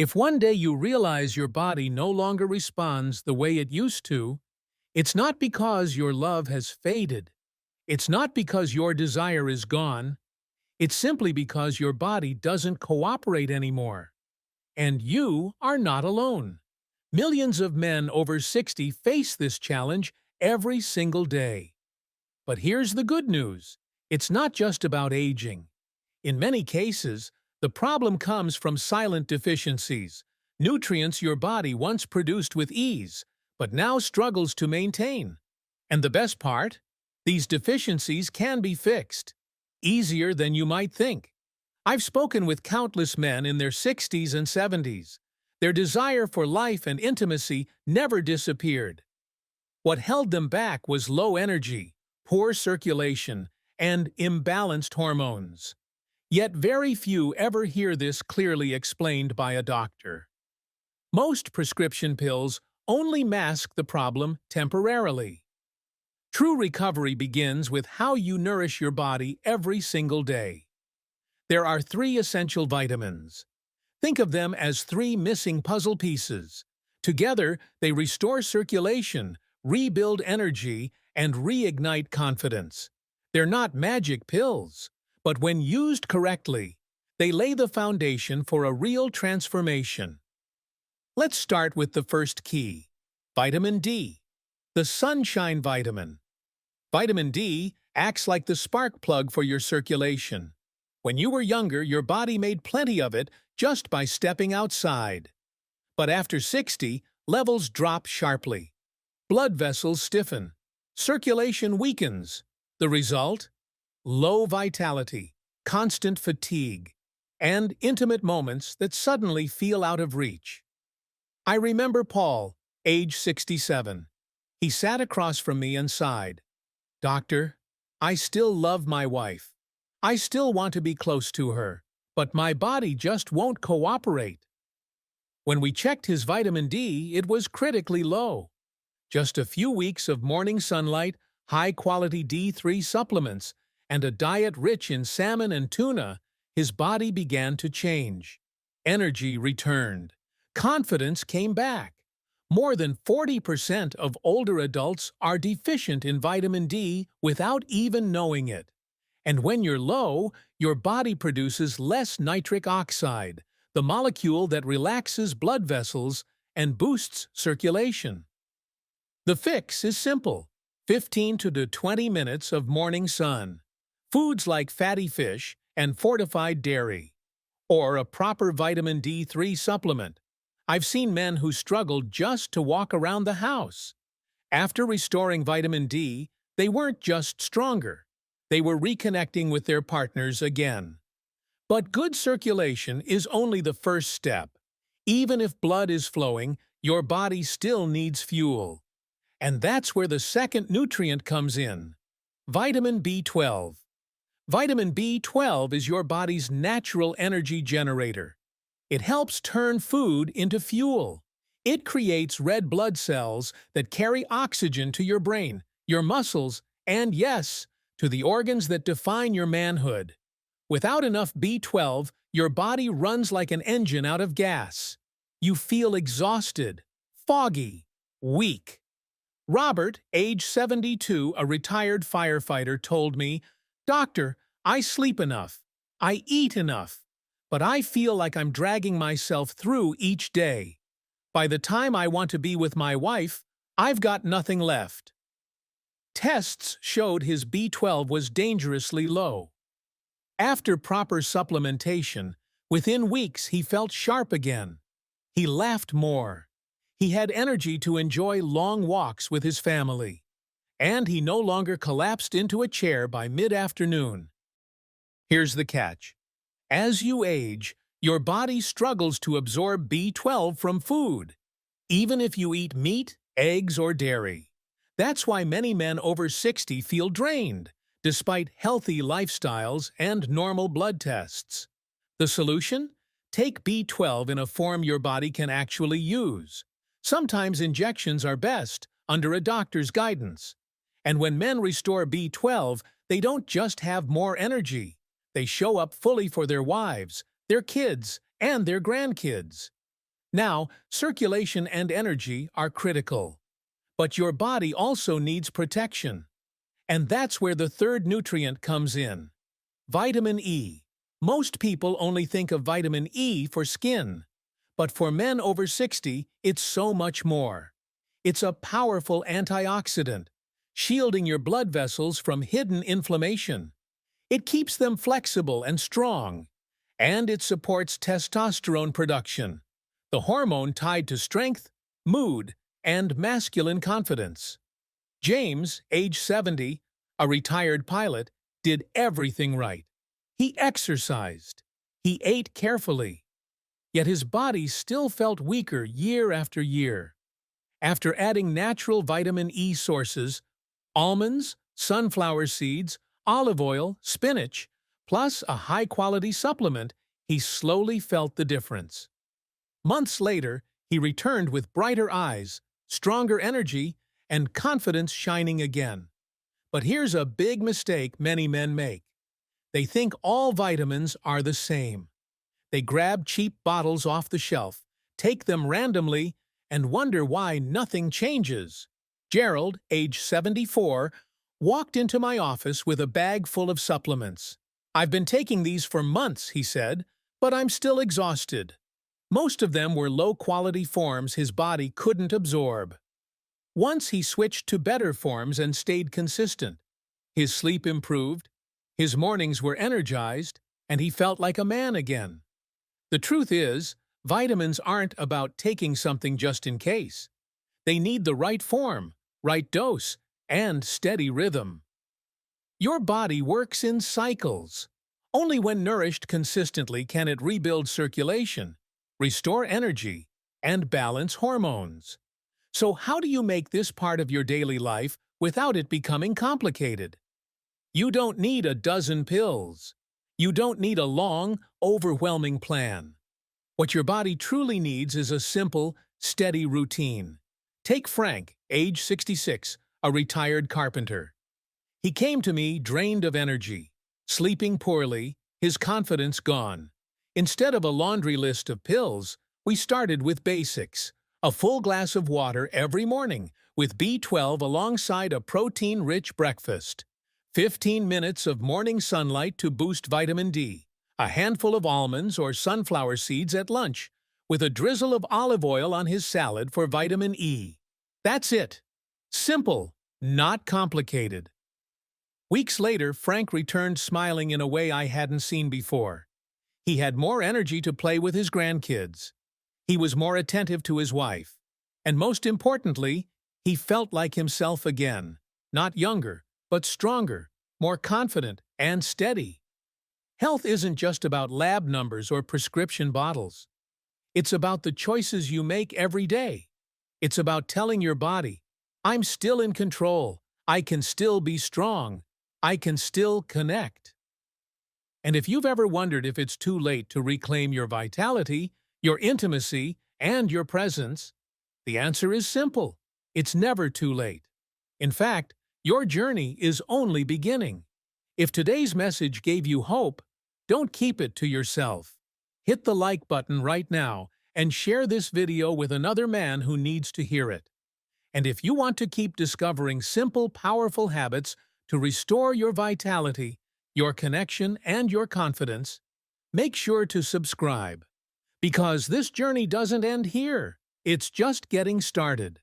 If one day you realize your body no longer responds the way it used to, it's not because your love has faded. It's not because your desire is gone. It's simply because your body doesn't cooperate anymore. And you are not alone. Millions of men over 60 face this challenge every single day. But here's the good news. It's not just about aging. In many cases, the problem comes from silent deficiencies, nutrients your body once produced with ease, but now struggles to maintain. And the best part? These deficiencies can be fixed, easier than you might think. I've spoken with countless men in their 60s and 70s. Their desire for life and intimacy never disappeared. What held them back was low energy, poor circulation, and imbalanced hormones. Yet very few ever hear this clearly explained by a doctor. Most prescription pills only mask the problem temporarily. True recovery begins with how you nourish your body every single day. There are 3 essential vitamins. Think of them as 3 missing puzzle pieces. Together, they restore circulation, rebuild energy, and reignite confidence. They're not magic pills, but when used correctly, they lay the foundation for a real transformation. Let's start with the first key, vitamin D, the sunshine vitamin. Vitamin D acts like the spark plug for your circulation. When you were younger, your body made plenty of it just by stepping outside. But after 60, levels drop sharply. Blood vessels stiffen. Circulation weakens. The result? Low vitality, constant fatigue, and intimate moments that suddenly feel out of reach. I remember Paul, age 67. He sat across from me and sighed, "Doctor, I still love my wife. I still want to be close to her, but my body just won't cooperate." When we checked his vitamin D, it was critically low. Just a few weeks of morning sunlight, high-quality D3 supplements, and a diet rich in salmon and tuna, his body began to change. Energy returned. Confidence came back. More than 40% of older adults are deficient in vitamin D without even knowing it. And when you're low, your body produces less nitric oxide, the molecule that relaxes blood vessels and boosts circulation. The fix is simple: 15 to 20 minutes of morning sun, foods like fatty fish and fortified dairy, or a proper vitamin D3 supplement. I've seen men who struggled just to walk around the house. After restoring vitamin D, they weren't just stronger. They were reconnecting with their partners again. But good circulation is only the first step. Even if blood is flowing, your body still needs fuel. And that's where the second nutrient comes in: vitamin B12. Vitamin B12 is your body's natural energy generator. It helps turn food into fuel. It creates red blood cells that carry oxygen to your brain, your muscles, and yes, to the organs that define your manhood. Without enough B12, your body runs like an engine out of gas. You feel exhausted, foggy, weak. Robert, age 72, a retired firefighter, told me, "Doctor, I sleep enough. I eat enough. But I feel like I'm dragging myself through each day. By the time I want to be with my wife, I've got nothing left." Tests showed his B12 was dangerously low. After proper supplementation, within weeks he felt sharp again. He laughed more. He had energy to enjoy long walks with his family. And he no longer collapsed into a chair by mid-afternoon. Here's the catch. As you age, your body struggles to absorb B12 from food, even if you eat meat, eggs, or dairy. That's why many men over 60 feel drained, despite healthy lifestyles and normal blood tests. The solution? Take B12 in a form your body can actually use. Sometimes injections are best, under a doctor's guidance. And when men restore B12, they don't just have more energy. They show up fully for their wives, their kids, and their grandkids. Now, circulation and energy are critical. But your body also needs protection. And that's where the third nutrient comes in. Vitamin E. Most people only think of vitamin E for skin. But for men over 60, it's so much more. It's a powerful antioxidant, shielding your blood vessels from hidden inflammation. It keeps them flexible and strong. And it supports testosterone production, the hormone tied to strength, mood, and masculine confidence. James, age 70, a retired pilot, did everything right. He exercised. He ate carefully. Yet his body still felt weaker year after year. After adding natural vitamin E sources, almonds, sunflower seeds, olive oil, spinach, plus a high-quality supplement, he slowly felt the difference. Months later, he returned with brighter eyes, stronger energy, and confidence shining again. But here's a big mistake many men make. They think all vitamins are the same. They grab cheap bottles off the shelf, take them randomly, and wonder why nothing changes. Gerald, age 74, walked into my office with a bag full of supplements. "I've been taking these for months," he said, "but I'm still exhausted." Most of them were low-quality forms his body couldn't absorb. Once he switched to better forms and stayed consistent. His sleep improved, his mornings were energized, and he felt like a man again. The truth is, vitamins aren't about taking something just in case. They need the right form, right dose, and steady rhythm. Your body works in cycles. Only when nourished consistently can it rebuild circulation, restore energy, and balance hormones. So how do you make this part of your daily life without it becoming complicated? You don't need a dozen pills. You don't need a long, overwhelming plan. What your body truly needs is a simple, steady routine. Take Frank, age 66, a retired carpenter. He came to me drained of energy, sleeping poorly, his confidence gone. Instead of a laundry list of pills, we started with basics. A full glass of water every morning, with B12 alongside a protein-rich breakfast. 15 minutes of morning sunlight to boost vitamin D. A handful of almonds or sunflower seeds at lunch, with a drizzle of olive oil on his salad for vitamin E. That's it. Simple, not complicated. Weeks later, Frank returned smiling in a way I hadn't seen before. He had more energy to play with his grandkids. He was more attentive to his wife. And most importantly, he felt like himself again. Not younger, but stronger, more confident, and steady. Health isn't just about lab numbers or prescription bottles. It's about the choices you make every day. It's about telling your body, "I'm still in control. I can still be strong. I can still connect." And if you've ever wondered if it's too late to reclaim your vitality, your intimacy, and your presence, the answer is simple. It's never too late. In fact, your journey is only beginning. If today's message gave you hope, don't keep it to yourself. Hit the like button right now and share this video with another man who needs to hear it. And if you want to keep discovering simple, powerful habits to restore your vitality, your connection, and your confidence, make sure to subscribe. Because this journey doesn't end here. It's just getting started.